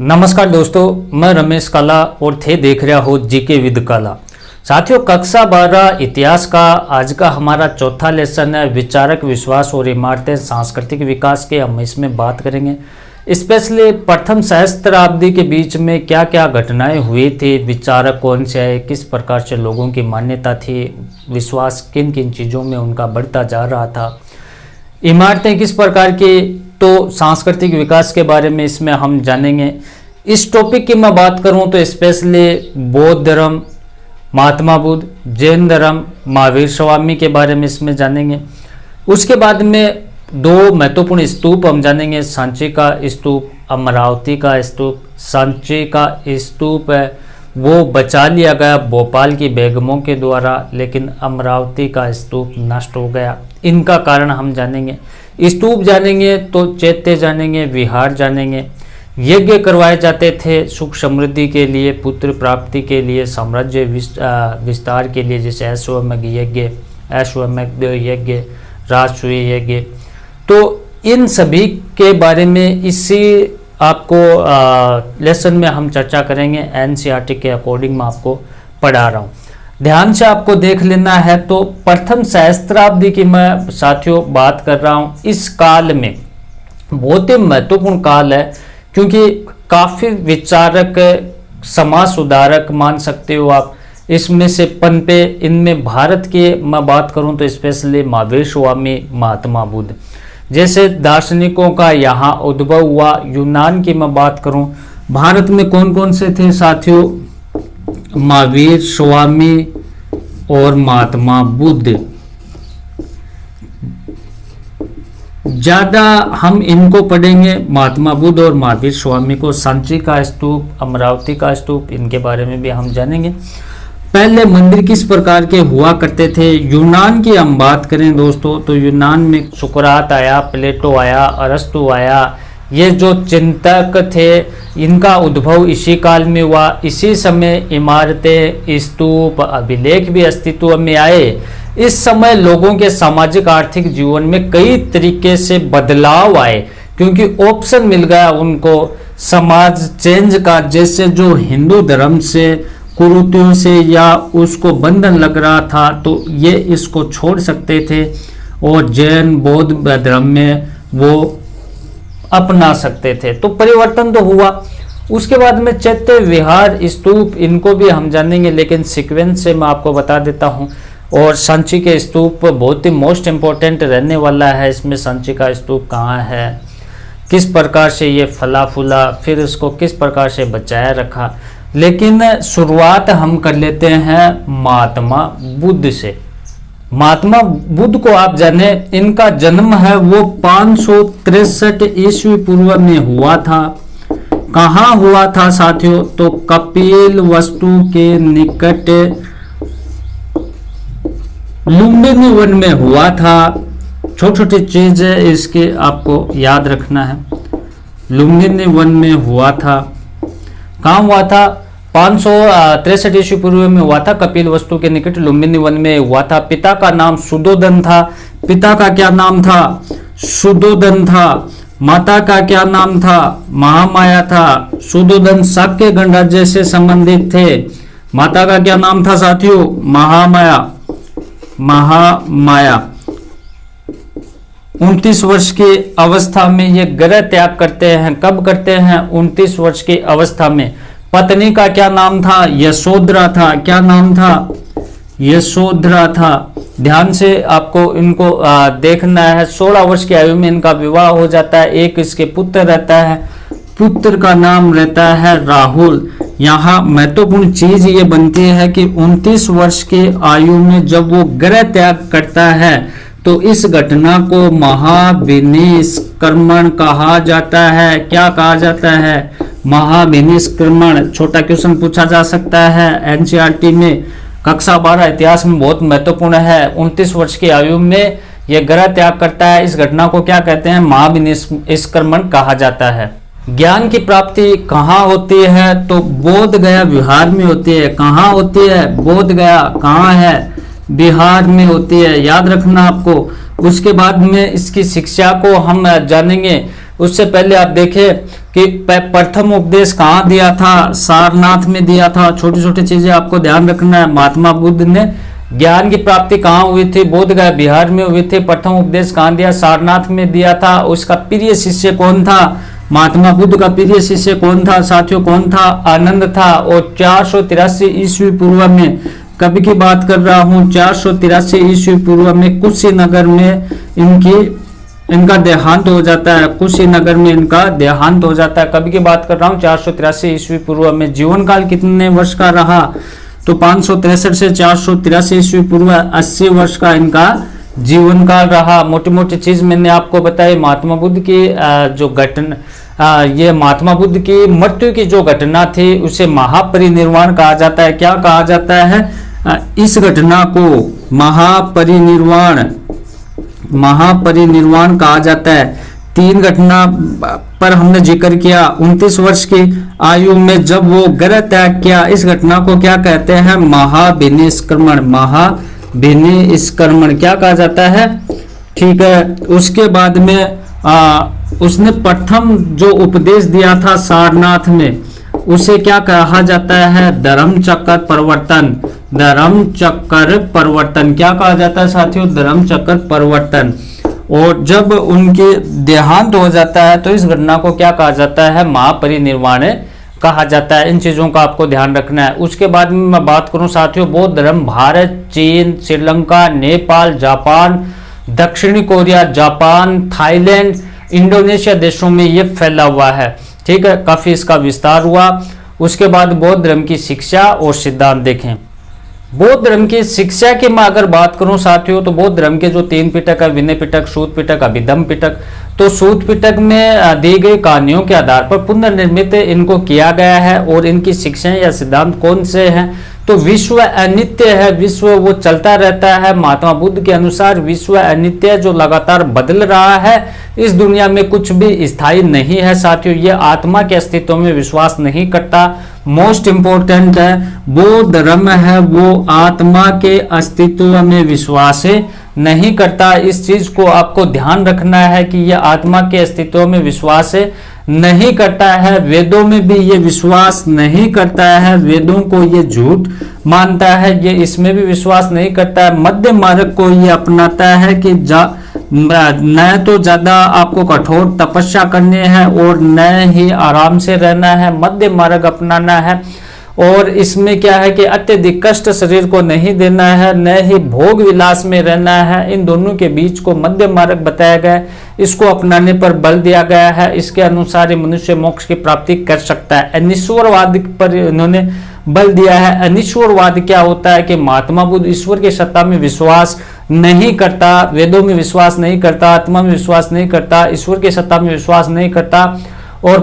नमस्कार दोस्तों, मैं रमेश काला और थे देख रहा हो जीके विद काला। साथियों, कक्षा 12 इतिहास का आज का हमारा चौथा लेसन है विचारक, विश्वास और इमारतें सांस्कृतिक विकास के। हम इसमें बात करेंगे स्पेशली प्रथम सहस्त्राब्दी के बीच में क्या क्या घटनाएं हुई थी, विचारक कौन से आए, किस प्रकार से लोगों की मान्यता थी, विश्वास किन किन चीज़ों में उनका बढ़ता जा रहा था, इमारतें किस प्रकार की, तो सांस्कृतिक विकास के बारे में इसमें हम जानेंगे। इस टॉपिक की मैं बात करूं तो स्पेशली बौद्ध धर्म, महात्मा बुद्ध, जैन धर्म, महावीर स्वामी के बारे में इसमें जानेंगे। उसके बाद में दो महत्वपूर्ण स्तूप हम जानेंगे, सांची का स्तूप, अमरावती का स्तूप। सांची का स्तूप है वो बचा लिया गया भोपाल की बेगमों के द्वारा, लेकिन अमरावती का स्तूप नष्ट हो गया। इनका कारण हम जानेंगे। स्तूप जानेंगे तो चैत्य जानेंगे, विहार जानेंगे। यज्ञ करवाए जाते थे सुख समृद्धि के लिए, पुत्र प्राप्ति के लिए, साम्राज्य विस्तार के लिए, जैसे अश्वमेध यज्ञ, यज्ञ, राजसूय यज्ञ। तो इन सभी के बारे में इसी आपको लेसन में हम चर्चा करेंगे। एनसीईआरटी के अकॉर्डिंग मैं आपको पढ़ा रहा हूँ, ध्यान से आपको देख लेना है। तो प्रथम सहस्त्राब्दी की मैं साथियों बात कर रहा हूँ। इस काल में बहुत ही महत्वपूर्ण काल है, क्योंकि काफ़ी विचारक, समाज सुधारक मान सकते हो आप, इसमें से पनपे। इनमें भारत के मैं बात करूं तो स्पेशली महावीर स्वामी, महात्मा बुद्ध जैसे दार्शनिकों का यहाँ उद्भव हुआ। यूनान की मैं बात करूं, भारत में कौन कौन से थे साथियों? महावीर स्वामी और महात्मा बुद्ध। ज्यादा हम इनको पढ़ेंगे, महात्मा बुद्ध और महावीर स्वामी को। सांची का स्तूप, अमरावती का स्तूप, इनके बारे में भी हम जानेंगे। पहले मंदिर किस प्रकार के हुआ करते थे। यूनान की हम बात करें दोस्तों तो यूनान में सुकरात आया, प्लेटो आया, अरस्तु आया। ये जो चिंतक थे इनका उद्भव इसी काल में हुआ। इसी समय इमारतें, स्तूप, अभिलेख भी अस्तित्व में आए। इस समय लोगों के सामाजिक आर्थिक जीवन में कई तरीके से बदलाव आए, क्योंकि ऑप्शन मिल गया उनको समाज चेंज का। जैसे जो हिंदू धर्म से, कुरीतियों से या उसको बंधन लग रहा था तो ये इसको छोड़ सकते थे, और जैन बौद्ध धर्म में वो अपना सकते थे। तो परिवर्तन तो हुआ। उसके बाद में चैत्य, विहार, स्तूप, इनको भी हम जानेंगे, लेकिन सीक्वेंस से मैं आपको बता देता हूँ। और सांची के स्तूप बहुत ही मोस्ट इम्पोर्टेंट रहने वाला है। इसमें सांची का स्तूप कहाँ है, किस प्रकार से ये फला फूला, फिर इसको किस प्रकार से बचाया रखा। लेकिन शुरुआत हम कर लेते हैं महात्मा बुद्ध से। महात्मा बुद्ध को आप जाने, इनका जन्म है वो 563 ईस्वी पूर्व में हुआ था। कहाँ हुआ था साथियों? तो कपिल वस्तु के निकट लुम्बिनी वन में हुआ था। छोटी छोटी चीज है, इसके आपको याद रखना है। लुम्बिनी वन में हुआ था। कहाँ हुआ था? 563 ईस्वी पूर्व में हुआ था। कपिल वस्तु के निकट लुम्बिनी वन में हुआ था। पिता का नाम सुदोधन था। पिता का क्या नाम था? सुदोधन था। माता का क्या नाम था? महामाया था। सुदोधन शाक्य गणराज्य से संबंधित थे। माता का क्या नाम था साथियों? महामाया। महामाया 29 वर्ष की अवस्था में ये गृह त्याग करते हैं। कब करते हैं? 29 वर्ष की अवस्था में। पत्नी का क्या नाम था? यशोधरा था। क्या नाम था? यशोधरा था। ध्यान से आपको इनको देखना है। 16 वर्ष की आयु में इनका विवाह हो जाता है। एक इसके पुत्र रहता है, पुत्र का नाम रहता है राहुल। यहाँ महत्वपूर्ण चीज ये बनती है कि 29 वर्ष की आयु में जब वो गृह त्याग करता है तो इस घटना को महाविनिष्क्रमण कहा जाता है। क्या कहा जाता है? महाविनिष्क्रमण। छोटा क्वेश्चन पूछा जा सकता है एनसीईआरटी में, कक्षा 12 इतिहास में बहुत महत्वपूर्ण है। 29 वर्ष की आयु में यह गृह त्याग करता है। इस घटना को क्या कहते हैं? महाविनिष्क्रमण कहा जाता है। ज्ञान की प्राप्ति कहाँ होती है? तो बोध गया विहार में होती है। कहाँ होती है? बोध गया कहाँ है? बिहार में होती है। याद रखना आपको। उसके बाद में इसकी शिक्षा को हम जानेंगे। उससे पहले आप देखें कि प्रथम उपदेश कहाँ दिया था, सारनाथ में दिया था। छोटी छोटी चीजें आपको ध्यान रखना है। महात्मा बुद्ध ने ज्ञान की प्राप्ति कहाँ हुई थी, बोध गया बिहार में हुई थी। प्रथम उपदेश कहाँ दिया, सारनाथ में दिया था। उसका प्रिय शिष्य कौन था, महात्मा बुद्ध का प्रिय शिष्य कौन था साथियों, कौन था, आनंद था। और 483 ईस्वी पूर्व में, कभी की बात कर रहा हूँ, 483 ईस्वी पूर्व में कुशीनगर में इनका देहांत हो जाता है। कुशीनगर में इनका देहांत हो जाता है। कभी की बात कर रहा हूँ 483 ईस्वी पूर्व में। जीवन काल कितने वर्ष का रहा, तो 563 से 483 ईस्वी पूर्व 80 वर्ष का इनका जीवन काल रहा। मोटी मोटी चीज मैंने आपको बताई। महात्मा बुद्ध की जो घटना, ये महात्मा बुद्ध की मृत्यु की जो घटना थी उसे महापरिनिर्वाण कहा जाता है। क्या कहा जाता है, इस घटना को महापरिनिर्वाण कहा जाता है। 3 घटना पर हमने जिक्र किया। 29 वर्ष की आयु में जब वो ग्रह त्याग किया, इस घटना को क्या कहते हैं, महाभिनिष्क्रमण। महाभिनिष्क्रमण क्या कहा जाता है, ठीक है। उसके बाद में उसने प्रथम जो उपदेश दिया था सारनाथ में, उसे क्या कहा जाता है, धर्म चक्र परिवर्तन। धर्म चक्र परिवर्तन क्या कहा जाता है साथियों, धर्म चक्र परिवर्तन। और जब उनके देहांत हो जाता है तो इस घटना को क्या कहा जाता है, महापरिनिर्वाण कहा जाता है। इन चीजों का आपको ध्यान रखना है। उसके बाद में मैं बात करूं साथियों, बौद्ध धर्म भारत, चीन, श्रीलंका, नेपाल, जापान, दक्षिणी कोरिया, जापान, थाईलैंड, इंडोनेशिया देशों में ये फैला हुआ है। ठीक है, काफी इसका विस्तार हुआ। उसके बाद बौद्ध धर्म की शिक्षा और सिद्धांत देखें। बौद्ध धर्म की शिक्षा की मैं अगर बात करूं साथियों, तो बौद्ध धर्म के जो 3 पिटक है, विनय पिटक, सूत पिटक, अभिधम्म पिटक। तो सूत पिटक में दी गई कहानियों के आधार पर पुनर्निर्मित इनको किया गया है। और इनकी शिक्षाएं या सिद्धांत कौन से हैं, तो विश्व अनित्य है, विश्व वो चलता रहता है। महात्मा बुद्ध के अनुसार विश्व अनित्य जो लगातार बदल रहा है, इस दुनिया में कुछ भी स्थायी नहीं है साथियों। ये आत्मा के अस्तित्व में विश्वास नहीं करता। मोस्ट इंपोर्टेंट है, बौद्ध धर्म है वो आत्मा के अस्तित्व में विश्वास नहीं करता। इस चीज को आपको ध्यान रखना है कि यह आत्मा के अस्तित्व में विश्वास नहीं करता है। वेदों में भी ये विश्वास नहीं करता है, वेदों को ये झूठ मानता है, ये इसमें भी विश्वास नहीं करता है। मध्य मार्ग को ये अपनाता है कि न तो ज्यादा आपको कठोर तपस्या करनी है और न ही आराम से रहना है, मध्य मार्ग अपनाना है। और इसमें क्या है कि अत्यधिक कष्ट शरीर को नहीं देना है, न ही भोग विलास में रहना है। इन दोनों के बीच को मध्य मार्ग बताया गया है, इसको अपनाने पर बल दिया गया है। इसके अनुसार ही मनुष्य मोक्ष की प्राप्ति कर सकता है। अनिश्वरवाद पर इन्होंने बल दिया है। अनिश्वरवाद क्या होता है कि महात्मा बुद्ध ईश्वर की सत्ता में विश्वास नहीं करता, वेदों में विश्वास नहीं करता, आत्मा में विश्वास नहीं करता, ईश्वर की सत्ता में विश्वास नहीं करता। और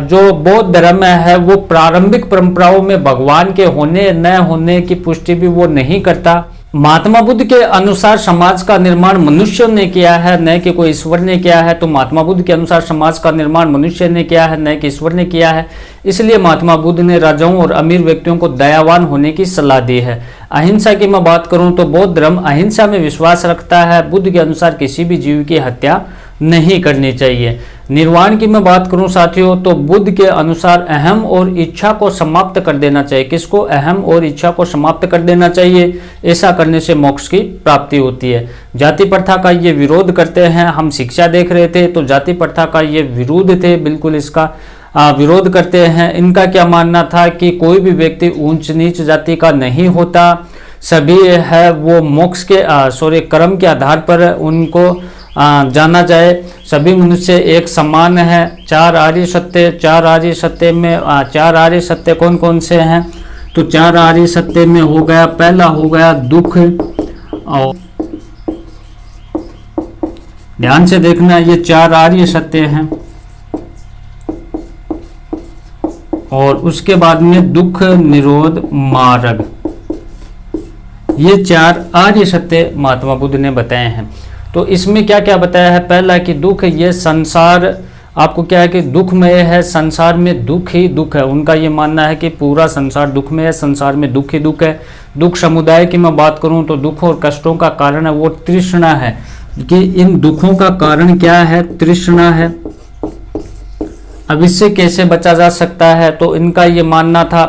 जो बौद्ध धर्म है वो प्रारंभिक परंपराओं में भगवान के होने न होने की पुष्टि भी वो नहीं करता। महात्मा बुद्ध के अनुसार समाज का निर्माण मनुष्य ने किया है, न कि कोई ईश्वर ने किया है। तो महात्मा बुद्ध के अनुसार समाज का निर्माण मनुष्य ने किया है, न कि ईश्वर ने किया है। इसलिए महात्मा बुद्ध ने राजाओं और अमीर व्यक्तियों को दयावान होने की सलाह दी है। अहिंसा की मैं बात करूं तो बौद्ध धर्म अहिंसा में विश्वास रखता है। बुद्ध के अनुसार किसी भी जीव की हत्या नहीं करनी चाहिए। निर्वाण की मैं बात करूं साथियों, तो बुद्ध के अनुसार अहम और इच्छा को समाप्त कर देना चाहिए। किसको, अहम और इच्छा को समाप्त कर देना चाहिए। ऐसा करने से मोक्ष की प्राप्ति होती है। जाति प्रथा का ये विरोध करते हैं। हम शिक्षा देख रहे थे तो जाति प्रथा का ये विरोध थे, बिल्कुल इसका विरोध करते हैं। इनका क्या मानना था कि कोई भी व्यक्ति ऊंच नीच जाति का नहीं होता, सभी है वो मोक्ष के कर्म के आधार पर उनको जाना जाए। सभी मनुष्य एक समान है। 4 आर्य सत्य, 4 आर्य सत्य में 4 आर्य सत्य कौन कौन से हैं, तो 4 आर्य सत्य में हो गया, पहला हो गया दुख। और ध्यान से देखना, ये 4 आर्य सत्य हैं। और उसके बाद में दुख निरोध मार्ग, ये 4 आर्य सत्य महात्मा बुद्ध ने बताए हैं। तो इसमें क्या क्या बताया है, पहला कि दुख, ये संसार आपको क्या है कि दुखमय है, संसार में दुख ही दुख है। उनका ये मानना है कि पूरा संसार दुखमय है, संसार में दुख ही दुख है। दुख समुदाय की मैं बात करूं तो दुख और कष्टों का कारण है वो तृष्णा है, कि इन दुखों का कारण क्या है, तृष्णा है। अब इससे कैसे बचा जा सकता है? तो इनका ये मानना था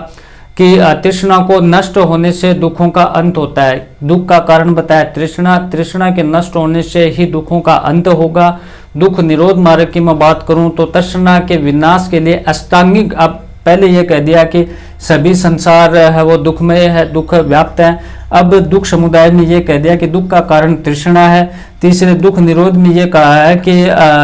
कि तृष्णा को नष्ट होने से दुखों का अंत होता है। दुख का कारण बताया तृष्णा के नष्ट होने से ही दुखों का अंत होगा। दुख निरोध मार्ग की मैं बात करूं तो तृष्णा के विनाश के लिए अष्टांगिक, अब पहले ये कह दिया कि सभी संसार है वो दुखमय है, दुख व्याप्त है। अब दुख समुदाय में ये कह दिया कि दुख का कारण तृष्णा है। तीसरे दुख निरोध में ये कहा है कि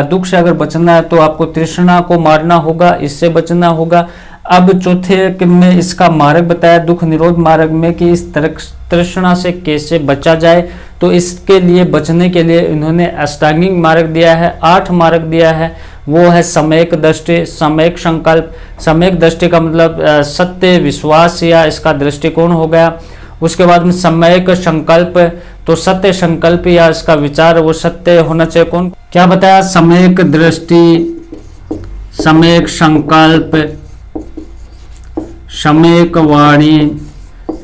दुख से अगर बचना है तो आपको तृष्णा को मारना होगा, इससे बचना होगा। अब चौथे में इसका मार्ग बताया दुख निरोध मार्ग में कि इस तरह तृष्णा से कैसे बचा जाए। तो इसके लिए बचने के लिए इन्होंने अष्टांगिक मार्ग दिया है, 8 मार्ग दिया है। वो है सम्यक दृष्टि, सम्यक संकल्प। सम्यक दृष्टि का मतलब सत्य विश्वास या इसका दृष्टिकोण हो गया। उसके बाद में सम्यक संकल्प, तो सत्य संकल्प या इसका विचार वो सत्य होना चाहिए। कौन क्या बताया? सम्यक दृष्टि, सम्यक संकल्प, सम्यक वाणी,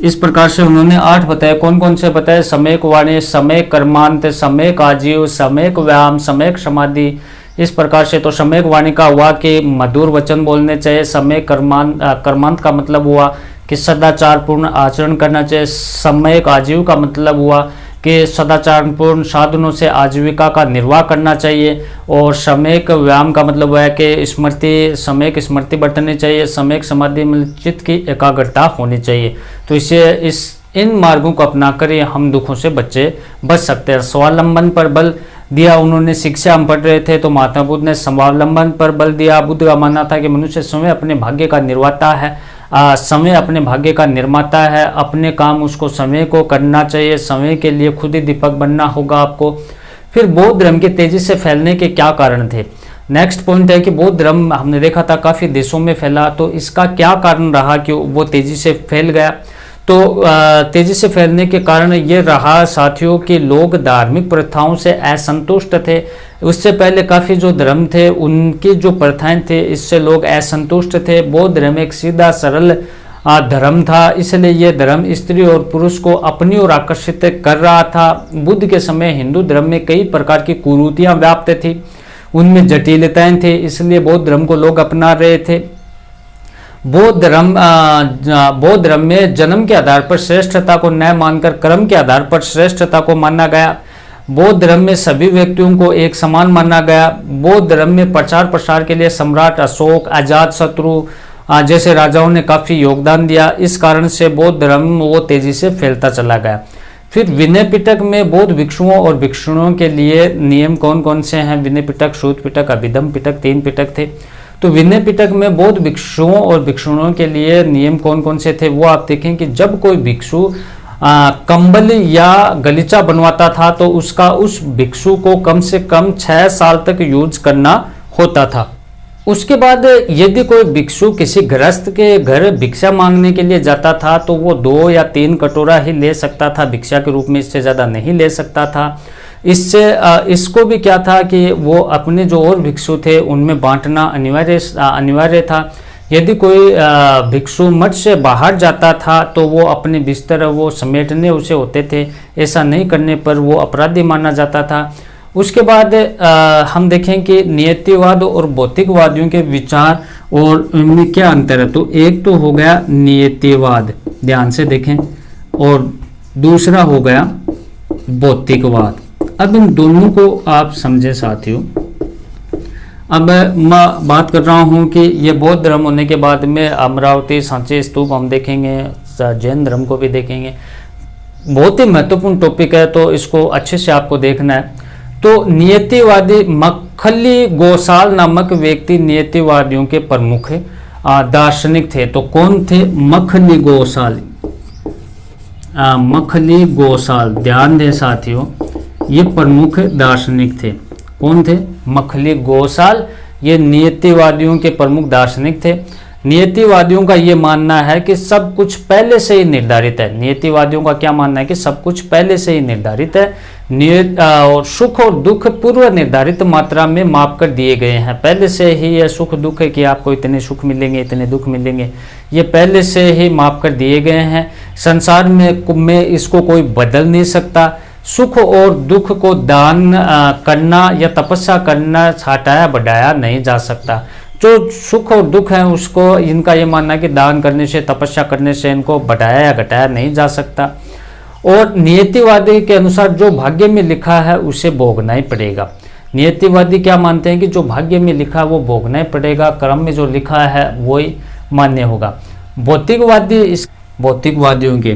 इस प्रकार से उन्होंने 8 बताए। कौन कौन से बताए? सम्यक वाणी, सम्यक कर्मांत, सम्यक आजीव, सम्यक व्यायाम, सम्यक समाधि। इस प्रकार से तो सम्यक वाणी का हुआ कि मधुर वचन बोलने चाहिए। सम्यक कर्मांत का मतलब हुआ कि सदाचार पूर्ण आचरण करना चाहिए। सम्यक आजीव का मतलब हुआ कि सदाचार पूर्ण साधनों से आजीविका का निर्वाह करना चाहिए। और सम्यक व्यायाम का मतलब है कि सम्यक स्मृति बरतनी चाहिए। सम्यक समाधि में चित्त की एकाग्रता होनी चाहिए। तो इसे इन मार्गों को अपनाकर हम दुखों से बच सकते हैं। स्वावलंबन पर बल दिया उन्होंने। शिक्षा हम पढ़ रहे थे तो महात्मा बुद्ध ने स्वावलंबन पर बल दिया। बुद्ध का मानना था कि मनुष्य स्वयं अपने भाग्य का निर्माता है, समय अपने भाग्य का निर्माता है। अपने काम उसको समय को करना चाहिए, समय के लिए खुद ही दीपक बनना होगा आपको। फिर बौद्ध धर्म के तेजी से फैलने के क्या कारण थे? नेक्स्ट पॉइंट है कि बौद्ध धर्म हमने देखा था काफ़ी देशों में फैला, तो इसका क्या कारण रहा कि वो तेजी से फैल गया? तो तेजी से फैलने के कारण ये रहा साथियों कि लोग धार्मिक प्रथाओं से असंतुष्ट थे। उससे पहले काफ़ी जो धर्म थे उनकी जो प्रथाएं थे इससे लोग असंतुष्ट थे। बौद्ध धर्म एक सीधा सरल धर्म था, इसलिए ये धर्म स्त्री और पुरुष को अपनी ओर आकर्षित कर रहा था। बुद्ध के समय हिंदू धर्म में कई प्रकार की कुरीतियां व्याप्त थी, उनमें जटिलताएं थे, इसलिए बौद्ध धर्म को लोग अपना रहे थे। बौद्ध धर्म में जन्म के आधार पर श्रेष्ठता को न मानकर कर्म के आधार पर श्रेष्ठता को माना गया। बौद्ध धर्म में सभी व्यक्तियों को एक समान माना गया। बौद्ध धर्म में प्रचार प्रसार के लिए सम्राट अशोक, अजातशत्रु जैसे राजाओं ने काफी योगदान दिया। इस कारण से बौद्ध धर्म वो तेजी से फैलता चला गया। फिर विनय पिटक में बौद्ध भिक्षुओं और भिक्षुणियों के लिए नियम कौन कौन से हैं? विनय पिटक, सूत पिटक, अभिधम पिटक, 3 पिटक थे। तो विनय पिटक में बौद्ध भिक्षुओं और भिक्षुणियों के लिए नियम कौन कौन से थे वो आप देखें कि जब कोई भिक्षु कंबल या गलीचा बनवाता था तो उस भिक्षु को कम से कम 6 साल तक यूज करना होता था। उसके बाद यदि कोई भिक्षु किसी गृहस्थ के घर भिक्षा मांगने के लिए जाता था तो वो 2 या 3 कटोरा ही ले सकता था भिक्षा के रूप में, इससे ज़्यादा नहीं ले सकता था। इससे इसको भी क्या था कि वो अपने जो और भिक्षु थे उनमें बांटना अनिवार्य था। यदि कोई भिक्षु मठ से बाहर जाता था तो वो अपने बिस्तर वो समेटने उसे होते थे, ऐसा नहीं करने पर वो अपराधी माना जाता था। उसके बाद हम देखें कि नियतिवाद और भौतिकवादियों के विचार और इनमें क्या अंतर है। तो एक तो हो गया नियतिवाद, ध्यान से देखें, और दूसरा हो गया भौतिकवाद। अब इन दोनों को आप समझे साथियों। अब मैं बात कर रहा हूँ कि ये बौद्ध धर्म होने के बाद में अमरावती सांची स्तूप हम देखेंगे, जैन धर्म को भी देखेंगे। बहुत ही महत्वपूर्ण टॉपिक है तो इसको अच्छे से आपको देखना है। तो नियतिवादी मखली गोसाल नामक व्यक्ति नियतिवादियों के प्रमुख दार्शनिक थे। तो कौन थे? मखली गोसाल। मखली गोसाल, ध्यान दें साथियों, ये प्रमुख दार्शनिक थे। कौन थे? मखली गोसाल, ये नियतिवादियों के प्रमुख दार्शनिक थे। नियतिवादियों का ये मानना है कि सब कुछ पहले से ही निर्धारित है। नियतिवादियों का क्या मानना है कि सब कुछ पहले से ही निर्धारित है। और सुख और दुख पूर्व निर्धारित मात्रा में माप कर दिए गए हैं। पहले से ही यह सुख दुख है कि आपको इतने सुख मिलेंगे, इतने दुख मिलेंगे, ये पहले से ही माप कर दिए गए हैं। संसार में इसको कोई बदल नहीं सकता। सुख और दुख को दान करना या तपस्या करना हटाया बढ़ाया नहीं जा सकता। जो सुख और दुख है उसको इनका ये मानना है कि दान करने से, तपस्या करने से इनको बढ़ाया या घटाया नहीं जा सकता। और नियतिवादी के अनुसार जो भाग्य में लिखा है उसे भोगना ही पड़ेगा। नियतिवादी क्या मानते हैं कि जो भाग्य में लिखा है वो भोगना ही पड़ेगा, कर्म में जो लिखा है वही मान्य होगा। भौतिकवादी, इस भौतिकवादियों के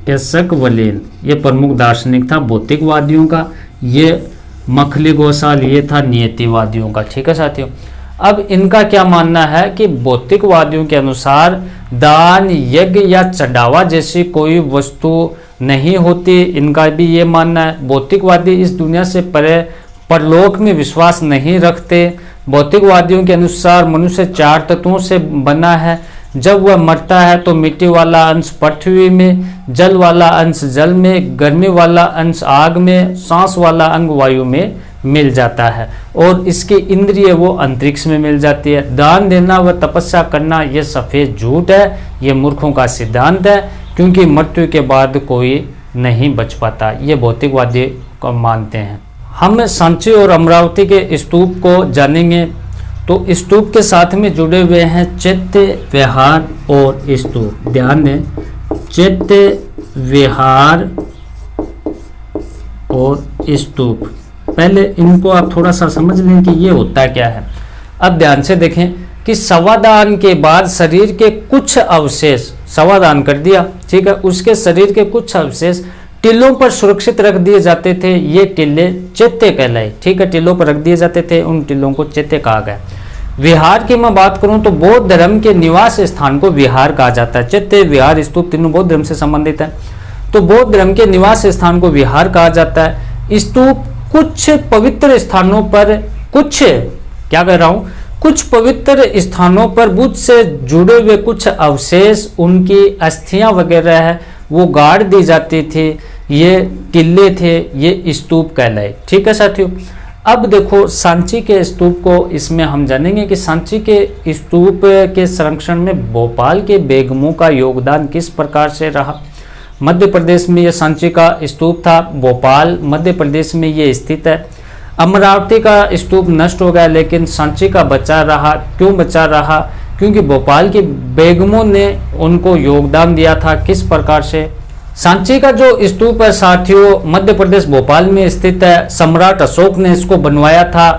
केशकवलेन ये प्रमुख दार्शनिक था भौतिकवादियों का, ये मखली गोसाल ये था नियतिवादियों का। ठीक है साथियों, अब इनका क्या मानना है कि भौतिकवादियों के अनुसार दान, यज्ञ या चढ़ावा जैसी कोई वस्तु नहीं होती। इनका भी ये मानना है। भौतिकवादी इस दुनिया से परे परलोक में विश्वास नहीं रखते। भौतिकवादियों के अनुसार मनुष्य 4 तत्वों से बना है। जब वह मरता है तो मिट्टी वाला अंश पृथ्वी में, जल वाला अंश जल में, गर्मी वाला अंश आग में, सांस वाला अंग वायु में मिल जाता है और इसकी इंद्रिय वो अंतरिक्ष में मिल जाती है। दान देना व तपस्या करना ये सफ़ेद झूठ है, ये मूर्खों का सिद्धांत है, क्योंकि मृत्यु के बाद कोई नहीं बच पाता। ये भौतिकवादी को मानते हैं। हम सांची और अमरावती के स्तूप को जानेंगे। तो स्तूप के साथ में जुड़े हुए हैं चैत्य विहार और स्तूप। ध्यान दें, चैत्य विहार और स्तूप। पहले इनको आप थोड़ा सा समझ लें कि ये होता क्या है। अब ध्यान से देखें कि शवदान के बाद शरीर के कुछ अवशेष, शवदान कर दिया, ठीक है, उसके शरीर के कुछ अवशेष टिल्लों पर सुरक्षित रख दिए जाते थे। ये टिल्ले चैत्य कहलाए। ठीक है, टिल्लों पर रख दिए जाते थे, उन टिल्लों को चैत्य कहा गया। विहार की मैं बात करूं तो बौद्ध धर्म के निवास स्थान को विहार कहा जाता है। चैत्य, विहार, स्तूप तीनों बौद्ध धर्म से संबंधित है। तो बौद्ध धर्म के निवास स्थान को विहार कहा जाता है। स्तूप कुछ पवित्र स्थानों पर, कुछ पवित्र स्थानों पर बुद्ध से जुड़े हुए कुछ अवशेष, उनकी अस्थियां वगैरह है वो गाड़ दी जाती थी। ये टिल्ले थे, ये स्तूप कहलाए। ठीक है साथियों, अब देखो सांची के स्तूप को इसमें हम जानेंगे कि सांची के स्तूप के संरक्षण में भोपाल के बेगमों का योगदान किस प्रकार से रहा। मध्य प्रदेश में यह सांची का स्तूप था। भोपाल मध्य प्रदेश में ये स्थित है। अमरावती का स्तूप नष्ट हो गया लेकिन सांची का बचा रहा। क्यों बचा रहा? क्योंकि भोपाल की बेगमों ने उनको योगदान दिया था। किस प्रकार से? सांची का जो स्तूप है साथियों मध्य प्रदेश भोपाल में स्थित है। सम्राट अशोक ने इसको बनवाया था।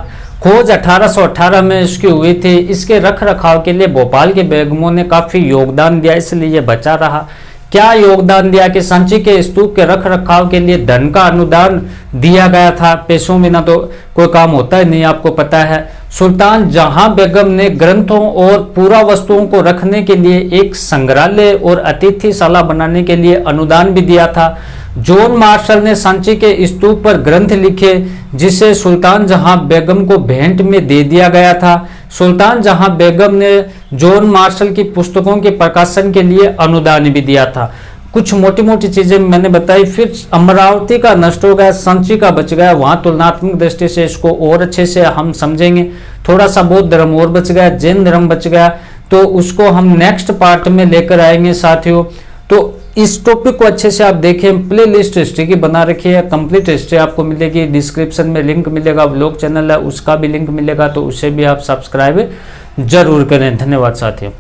खोज 1818 में इसकी हुई थी। इसके रख रखाव के लिए भोपाल के बेगमों ने काफी योगदान दिया, इसलिए ये बचा रहा। क्या योगदान दिया कि सांची के स्तूप के रख रखाव के लिए धन का अनुदान दिया गया था। पैसों बिना तो कोई काम होता ही नहीं, आपको पता है। सुल्तान जहां बेगम ने ग्रंथों और पुरा वस्तुओं को रखने के लिए एक संग्रहालय और अतिथिशाला बनाने के लिए अनुदान भी दिया था। जॉन मार्शल ने सांची के स्तूप पर ग्रंथ लिखे जिसे सुल्तान जहां बेगम को भेंट में दे दिया गया था। सुल्तान जहां बेगम ने जॉन मार्शल की पुस्तकों के प्रकाशन के लिए अनुदान भी दिया था। कुछ मोटी मोटी चीजें मैंने बताई। फिर अमरावती का नष्ट हो गया, सांची का बच गया। वहां तुलनात्मक दृष्टि से इसको और अच्छे से हम समझेंगे। थोड़ा सा बौद्ध धर्म और बच गया, जैन धर्म बच गया, तो उसको हम नेक्स्ट पार्ट में लेकर आएंगे साथियों। तो इस टॉपिक को अच्छे से आप देखें। प्ले लिस्ट हिस्ट्री की बना रखी है, कंप्लीट हिस्ट्री आपको मिलेगी। डिस्क्रिप्शन में लिंक मिलेगा, ब्लॉग चैनल है उसका भी लिंक मिलेगा, तो उसे भी आप सब्सक्राइब जरूर करें। धन्यवाद साथियों।